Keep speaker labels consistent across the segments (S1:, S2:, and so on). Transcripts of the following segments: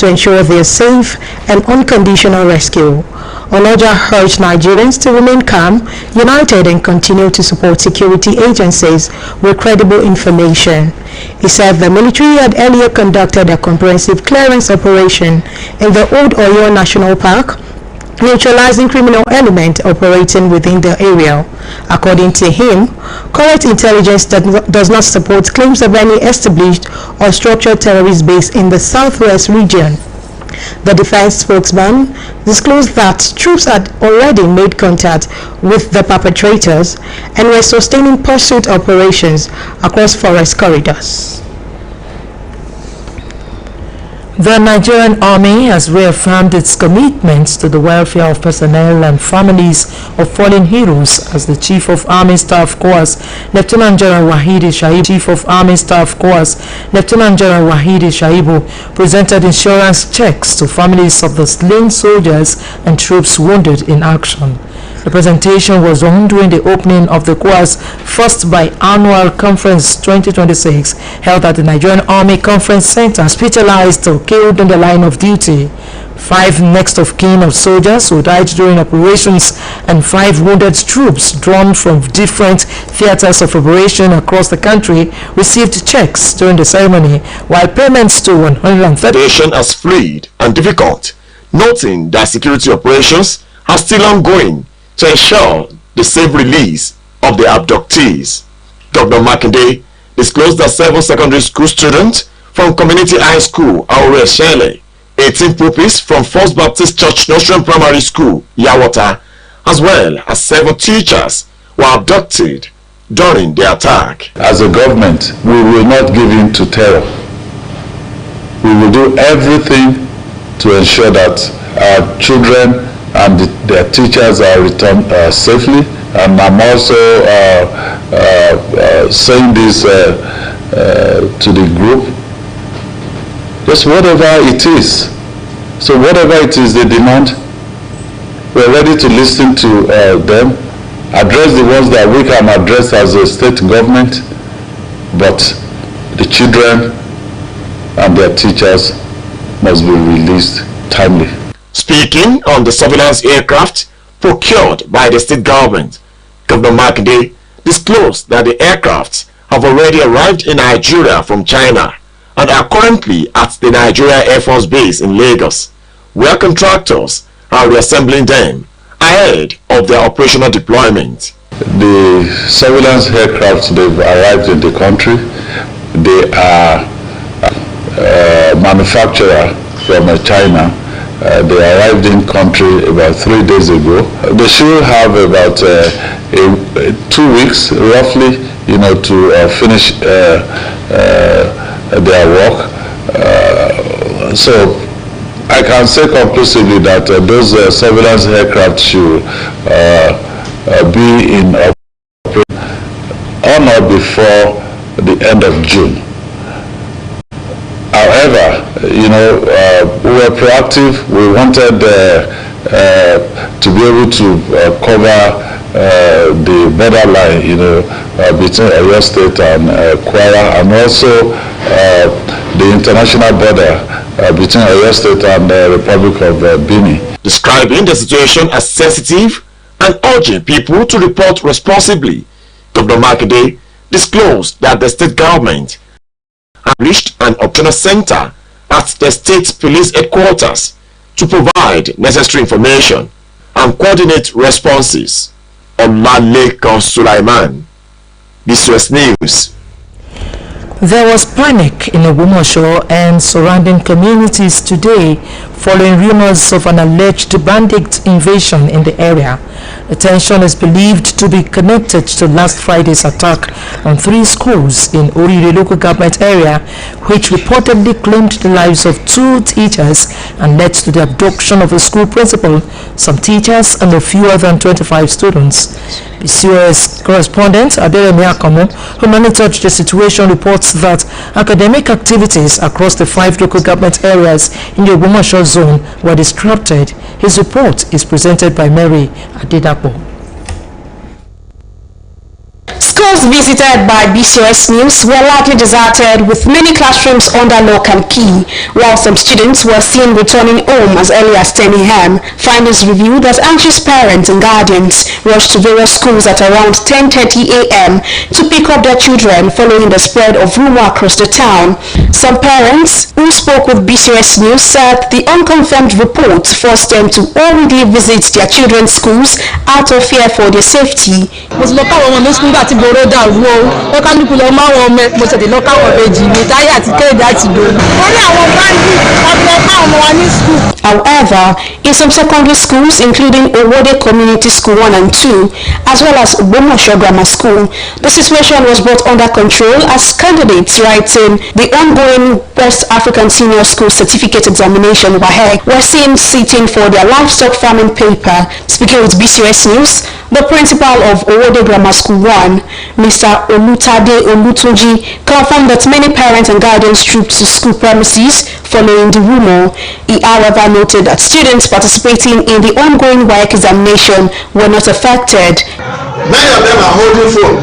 S1: to ensure their safe and unconditional rescue. Oloja urged Nigerians to remain calm, united, and continue to support security agencies with credible information. He said the military had earlier conducted a comprehensive clearance operation in the Oluyole National Park, neutralizing criminal elements operating within the area. According to him, current intelligence does not support claims of any established or structured terrorist base in the southwest region. The defense spokesman disclosed that troops had already made contact with the perpetrators and were sustaining pursuit operations across forest corridors.
S2: The Nigerian Army has reaffirmed its commitment to the welfare of personnel and families of fallen heroes as the Chief of Army Staff Corps, Lieutenant General Wahidi Shaibu, Chief of Army Staff Corps, Lieutenant General Wahidi Shaibu, presented insurance checks to families of the slain soldiers and troops wounded in action. The presentation was done during the opening of the Corps' first biannual conference 2026 held at the Nigerian Army Conference Center, hospitalized or killed in the line of duty. 5 next of kin of soldiers who died during operations and 5 wounded troops drawn from different theaters of operation across the country received checks during the ceremony, while payments to 130
S3: as fluid and difficult, noting that security operations are still ongoing to ensure the safe release of the abductees. Governor Makinde disclosed that 7 secondary school students from Community High School, Oluyole, 18 pupils from First Baptist Church Nursery Primary School, Yawata, as well as 7 teachers were abducted during the attack.
S4: As a government, we will not give in to terror. We will do everything to ensure that our children and their teachers are returned safely. And I'm also saying this to the group, just whatever it is. So whatever it is they demand, we're ready to listen to them, address the ones that we can address as a state government, but the children and their teachers must be released timely.
S3: Speaking on the surveillance aircraft procured by the state government, Governor Makinde disclosed that the aircrafts have already arrived in Nigeria from China and are currently at the Nigeria Air Force Base in Lagos, where contractors are reassembling them ahead of their operational deployment.
S4: The surveillance aircraft, they've arrived in the country. They are manufacturer from China. They arrived in country about 3 days ago. They should have about 2 weeks roughly, to finish their work. So I can say conclusively that those surveillance aircraft should be in operation on or before the end of June. However, we were proactive. We wanted to be able to cover the borderline, between Oyo State and Kwara, and also the international border between Oyo State and the Republic of Benin.
S3: Describing the situation as sensitive and urging people to report responsibly, Governor Makinde disclosed that the state government established an operational center at the state police headquarters to provide necessary information and coordinate responses. Oluyole Sulaiman, BCS News.
S2: There was panic in Ogbomoso and surrounding communities today following rumors of an alleged bandit invasion in the area. The tension is believed to be connected to last Friday's attack on 3 schools in Oluyole local government area, which reportedly claimed the lives of 2 teachers and led to the abduction of a school principal, some teachers, and a fewer than 25 students. The COS correspondent Adelemi Akomo, who monitored the situation, reports that academic activities across the 5 local government areas in the Ogbomoso zone were disrupted. His report is presented by Mary Adedapo.
S5: School Schools visited by BCOS News were largely deserted, with many classrooms under lock and key, while some students were seen returning home as early as 10 a.m. Findings revealed that anxious parents and guardians rushed to various schools at around 10:30 a.m. to pick up their children following the spread of rumor across the town. Some parents who spoke with BCOS News said the unconfirmed report forced them to hurriedly visit their children's schools out of fear for their safety. However, in some secondary schools, including Oluyole Community School 1 and 2, as well as Oluyole Grammar School, the situation was brought under control as candidates writing the ongoing West African Senior School Certificate Examination (WAEC) were seen sitting for their livestock farming paper. Speaking with BCOS News, the principal of Oluyole Grammar School 1, Mr. Olutunji, confirmed that many parents and guardians trooped to school premises following the rumor. He, however, noted that students participating in the ongoing WAEC examination were not affected.
S6: Many of them are holding phone.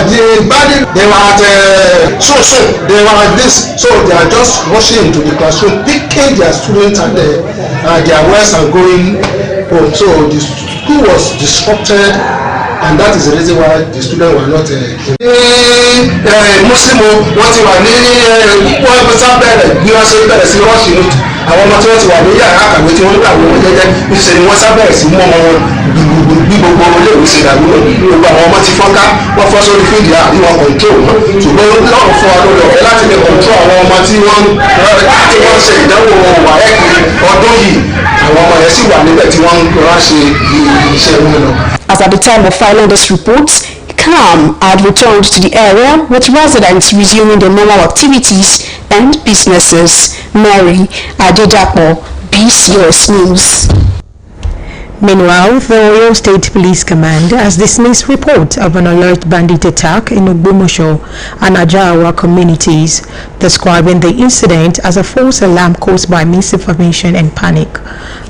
S6: They were at they were at this, so they are just rushing into the classroom, picking their students and their wares and going home. So the school was disrupted, and that is the reason why the students were not. Muslim wọ́n ti wà ní wọ́n fi sábẹ̀rẹ̀ bí wọ́n ṣe bẹ̀rẹ̀ sí rọ́ọ̀ṣì ní àwọn ọmọ tí wọ́n ti wà ní yàrá àkàwé tí wọ́n ń gbàgbé wọn jẹ́jẹ́ níṣẹ́ ni wọ́n sábẹ̀rẹ̀ sí mú ọmọ wọn bí gbogbo iléèwé ṣe dàgbé gbogbo àwọn ọmọ ti fọ́nká wọ́n fọ́ sórí fídíò àbí wọn kọ̀ǹtró wọn ṣùgbọ́n lọ́rùn fún wa lórí ọ̀fẹ́ láti lè kọ̀ǹtró àwọn ọmọ tí wọ́n ṣe ìdánwò WAEC ọdún yìí àwọn ọmọ yẹn sì wà níbẹ̀ tí wọ́n ń ránṣẹ́ iṣẹ́ wọn lọ.
S5: As at the time of filing this report, calm had returned to the area, with residents resuming their normal activities and businesses. Mary Adedapo, BCOS News.
S1: Meanwhile, the Oyo State Police Command has dismissed reports of an alleged bandit attack in Ogbomosho and Ajawa communities, describing the incident as a false alarm caused by misinformation and panic.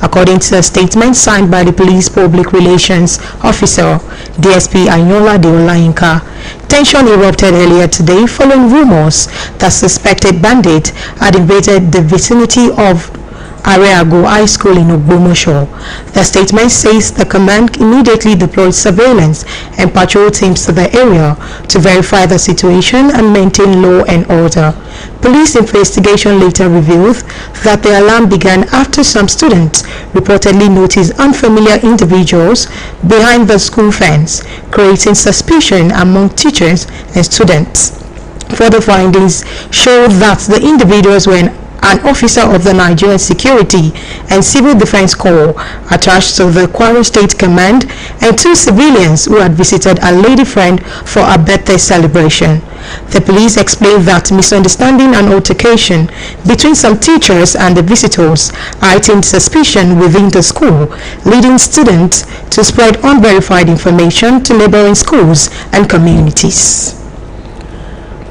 S1: According to a statement signed by the police public relations officer, DSP Anyola de Olayinka, tension erupted earlier today following rumors that suspected bandits had invaded the vicinity of Areago High School in Ogbomosho. The statement says the command immediately deployed surveillance and patrol teams to the area to verify the situation and maintain law and order. Police investigation later revealed that the alarm began after some students reportedly noticed unfamiliar individuals behind the school fence, creating suspicion among teachers and students. Further findings showed that the individuals were an officer of the Nigerian Security and Civil Defense Corps attached to the Kwara State Command, and two civilians who had visited a lady friend for a birthday celebration. The police explained that misunderstanding and altercation between some teachers and the visitors heightened suspicion within the school, leading students to spread unverified information to neighboring schools and communities.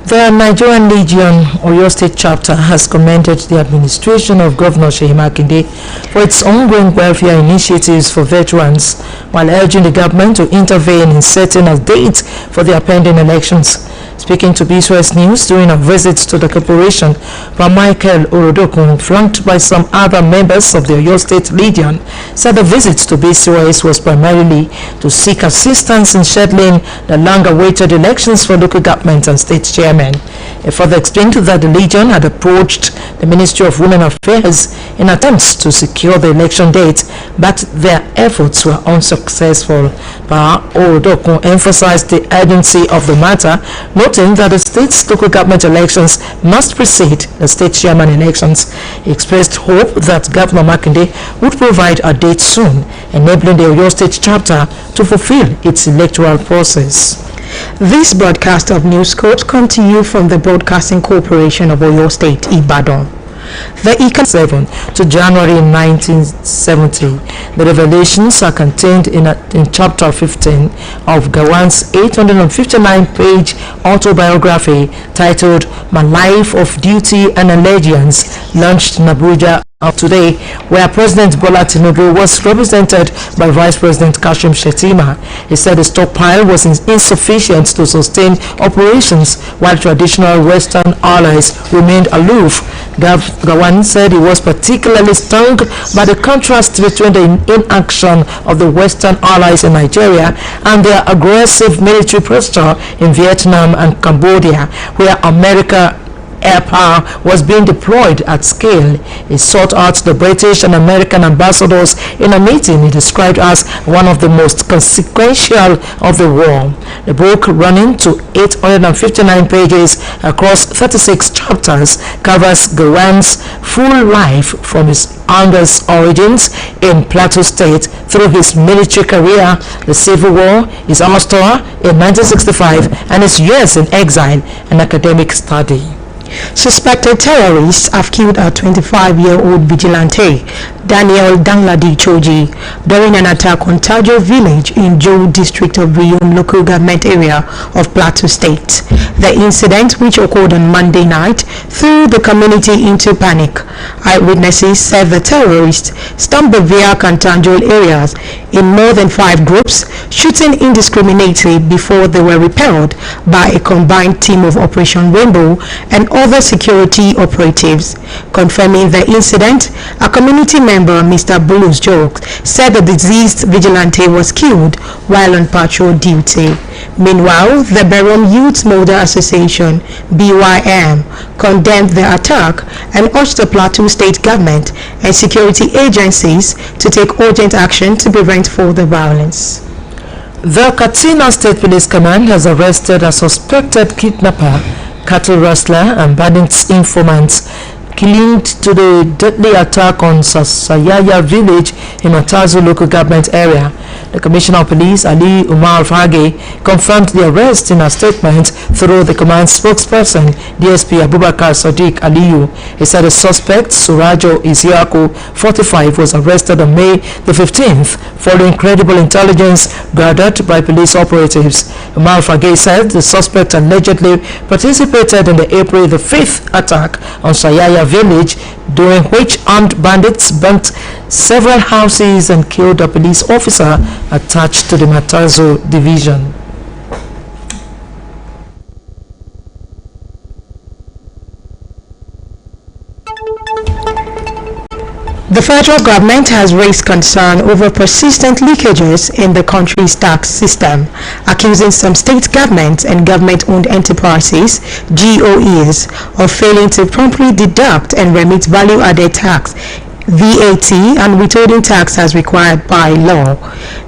S2: The Nigerian Legion Oyo State chapter has commended the administration of Governor Seyi Makinde for its ongoing welfare initiatives for veterans, while urging the government to intervene in setting a date for the pending elections. Speaking to BCOS News during a visit to the corporation, Michael Orodokun, flanked by some other members of the Oyo State Legion, said the visit to BCOS was primarily to seek assistance in scheduling the long-awaited elections for local government and state chairmen. He further explained that the Legion had approached the Ministry of Women Affairs in attempts to secure the election date, but their efforts were unsuccessful. Orodokun emphasized the urgency of the matter, noting that the state's local government elections must precede the state chairman elections. He expressed hope that Governor Makinde would provide a date soon, enabling the Oyo State chapter to fulfill its electoral process.
S1: This broadcast of Newscope comes to you from the Broadcasting Corporation of Oyo State, Ibadan. The 7 to January 1970. The revelations are contained in chapter 15 of Gawan's 859-page autobiography titled My Life of Duty and Allegiance, launched in Abuja
S2: today, where President Bola Tinubu was represented by Vice President Kashim Shettima. He said the stockpile was insufficient to sustain operations, while traditional Western allies remained aloof. Gawan said he was particularly stung by the contrast between the inaction of the Western allies in Nigeria and their aggressive military posture in Vietnam and Cambodia, where America air power was being deployed at scale. He sought out the British and American ambassadors in a meeting he described as one of the most consequential of the war. The book, running to 859 pages across 36 chapters, covers Gawan's full life from his Angus origins in Plateau State through his military career, the Civil War, his ouster in 1965, and his years in exile and academic study.
S1: Suspected terrorists have killed a 25-year-old vigilante, Daniel Danladi Choji, during an attack on Tajo village in Jo district of Rion local government area of Plateau State. The incident, which occurred on Monday night, threw the community into panic. Eyewitnesses said the terrorists stormed the Viak and Tanjol areas in more than 5 groups, shooting indiscriminately before they were repelled by a combined team of Operation Rainbow and other security operatives. Confirming the incident, a community member, Mr. Bulus Jokes, said the deceased vigilante was killed while on patrol duty. Meanwhile, the Baron Youth Murder Association, BYM, condemned the attack and urged the Plateau State government and security agencies to take urgent action to prevent further violence.
S2: The Katsina State Police Command has arrested a suspected kidnapper, cattle rustler and bandits informants linked to the deadly attack on Sasayaya village in Matazu local government area. The Commissioner of Police, Ali Umar Fage, confirmed the arrest in a statement through the command spokesperson, DSP Abubakar Sadiq Aliyu. He said the suspect, Surajo Isiaku, 45, was arrested on May the 15th following credible intelligence gathered by police operatives. Umar Fage said the suspect allegedly participated in the April the 5th attack on Sayaya village, during which armed bandits burnt several houses and killed a police officer attached to the Matazo division.
S1: The federal government has raised concern over persistent leakages in the country's tax system, accusing some state governments and government-owned enterprises, GOEs, of failing to promptly deduct and remit value-added tax, VAT, and withholding tax as required by law.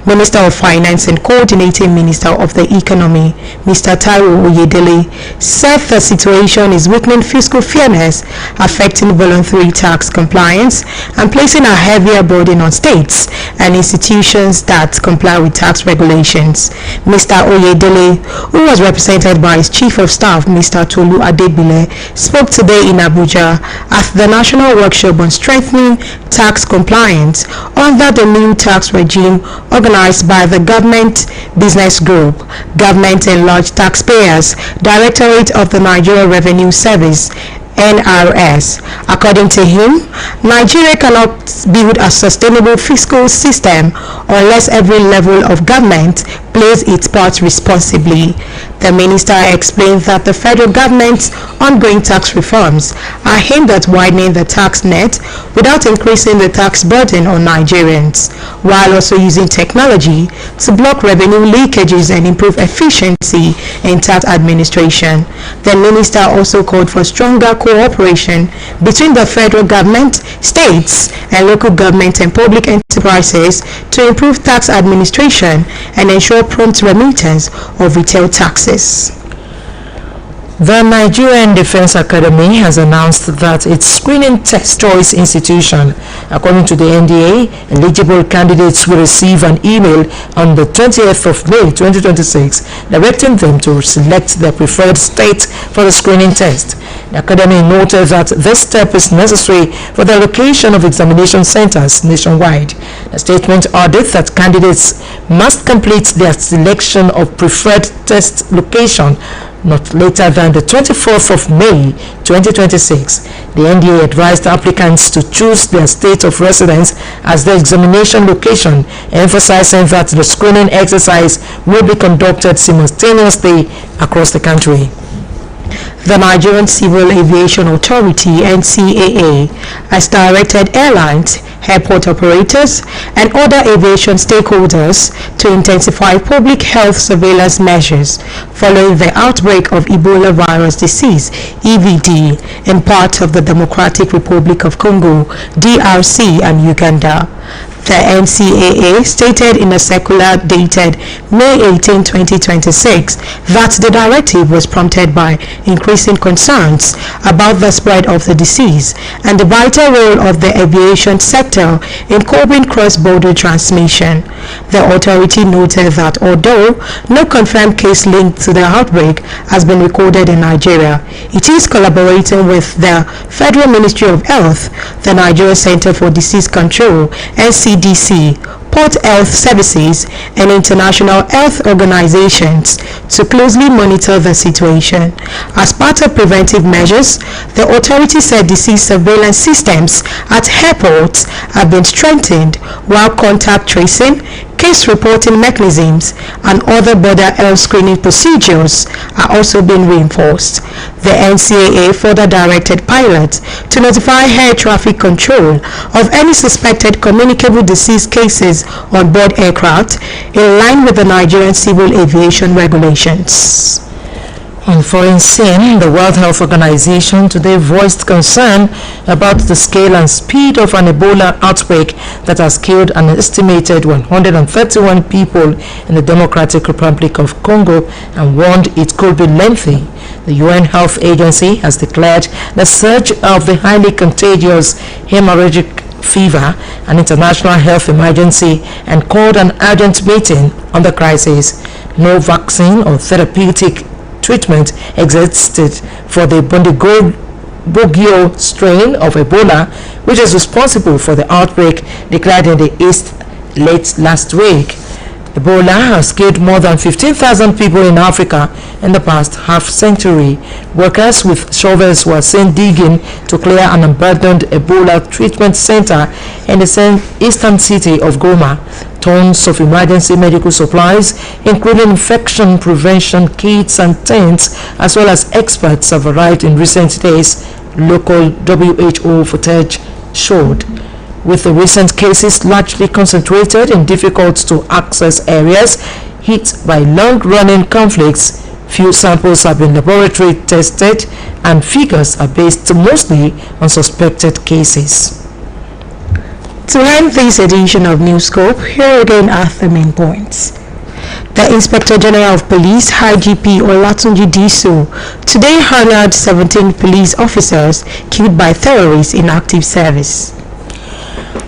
S1: Minister of Finance and Coordinating Minister of the Economy, Mr. Taiwo Oyedele, said the situation is weakening fiscal fairness, affecting voluntary tax compliance, and placing a heavier burden on states and institutions that comply with tax regulations. Mr. Oyedele, who was represented by his Chief of Staff, Mr. Tolu Adebile, spoke today in Abuja at the National Workshop on Strengthening Tax Compliance under the new tax regime organized by the Government Business Group, Government and Large Taxpayers, Directorate of the Nigeria Revenue Service, NRS. According to him, Nigeria cannot build a sustainable fiscal system unless every level of government plays its part responsibly. The minister explained that the federal government's ongoing tax reforms are aimed at widening the tax net without increasing the tax burden on Nigerians, while also using technology to block revenue leakages and improve efficiency in tax administration. The minister also called for stronger cooperation between the federal government, states, and local government and public enterprises to improve tax administration and ensure prompt remittance of retail taxes.
S2: The Nigerian Defense Academy has announced that its screening test choice institution, according to the NDA, eligible candidates will receive an email on the 20th of May 2026 directing them to select their preferred state for the screening test. The Academy noted that this step is necessary for the allocation of examination centers nationwide. The statement added that candidates must complete their selection of preferred test location not later than the 24th of May 2026. The NDA advised applicants to choose their state of residence as their examination location, emphasizing that the screening exercise will be conducted simultaneously across the country.
S1: The Nigerian Civil Aviation Authority (NCAA) has directed airlines, airport operators, and other aviation stakeholders to intensify public health surveillance measures following the outbreak of Ebola virus disease (EVD) in parts of the Democratic Republic of Congo (DRC) and Uganda. The NCAA stated in a circular dated May 18, 2026 that the directive was prompted by increasing concerns about the spread of the disease and the vital role of the aviation sector in curbing cross-border transmission. The authority noted that although no confirmed case linked to the outbreak has been recorded in Nigeria, it is collaborating with the Federal Ministry of Health, the Nigeria Center for Disease Control, NCDC, Port Health Services, and international health organizations to closely monitor the situation. As part of preventive measures, the authority said disease surveillance systems at airports have been strengthened, while contact tracing, case reporting mechanisms, and other border health screening procedures are also being reinforced. The NCAA further directed pilots to notify air traffic control of any suspected communicable disease cases on board aircraft in line with the Nigerian Civil Aviation regulations.
S2: On foreign scene, the World Health Organization today voiced concern about the scale and speed of an Ebola outbreak that has killed an estimated 131 people in the Democratic Republic of Congo and warned it could be lengthy. The UN Health Agency has declared the surge of the highly contagious hemorrhagic fever an international health emergency and called an urgent meeting on the crisis. No vaccine or therapeutic treatment existed for the Bundibugyo strain of Ebola, which is responsible for the outbreak declared in the East late last week. Ebola has killed more than 15,000 people in Africa in the past half-century. Workers with shovels were seen digging to clear an abandoned Ebola treatment center in the eastern city of Goma. Tons of emergency medical supplies, including infection prevention kits and tents, as well as experts, have arrived in recent days, local WHO footage showed. With the recent cases largely concentrated in difficult-to-access areas hit by long-running conflicts, few samples have been laboratory tested and figures are based mostly on suspected cases.
S1: To end this edition of Newscope, here again are the main points. The Inspector General of Police, IGP Olatunji Diso, today honored 17 police officers killed by terrorists in active service.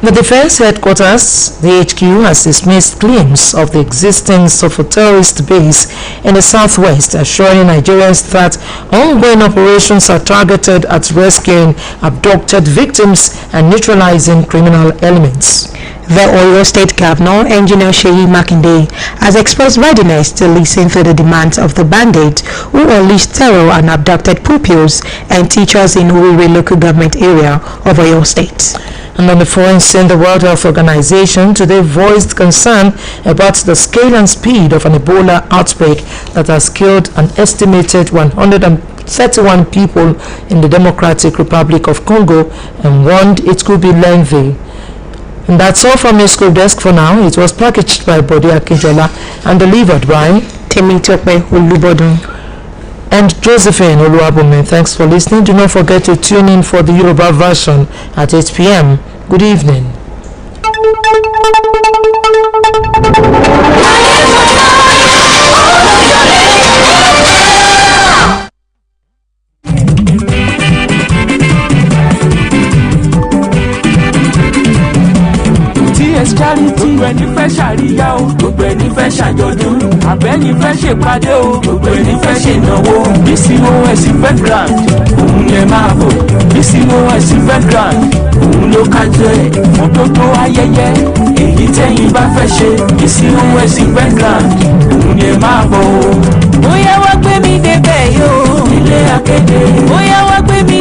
S2: The Defense Headquarters, the HQ, has dismissed claims of the existence of a terrorist base in the southwest, assuring Nigerians that ongoing operations are targeted at rescuing abducted victims and neutralizing criminal elements.
S1: The Oyo State Governor, Engineer Seyi Makinde, has expressed readiness to listen to the demands of the bandits who unleashed terror and abducted pupils and teachers in Owerri local government area of Oyo State.
S2: And on the foreign scene, the World Health Organization today voiced concern about the scale and speed of an Ebola outbreak that has killed an estimated 131 people in the Democratic Republic of Congo and warned it could be lengthy. And that's all from Newscope Desk for now. It was packaged by Bode Akintola and delivered by
S1: Temitope Olubodun
S2: and Josephine Oluwabumi. Thanks for listening. Do not forget to tune in for the Yoruba version at 8 p.m. Good evening.
S7: Gbogbo ẹni fẹ́ ṣàríyá o, gbogbo ẹni fẹ́ ṣàjọ̀dún, àbẹ́ni fẹ́ ṣèpàdé o, gbogbo ẹni fẹ́ ṣènáwó, BCOS fẹ́ grand, òun yẹn máa bọ̀. PCOS Fairground òun ló kájọ ẹ̀ fún gbogbo ayẹyẹ èyí tẹ́yìn bá fẹ́ ṣe PCOS Fairground òun ni ẹ máa bọ̀ o.
S8: bóyá wá gbé mi débẹ̀ yóò.
S7: ilé akéde.
S8: bóyá wá gbé mi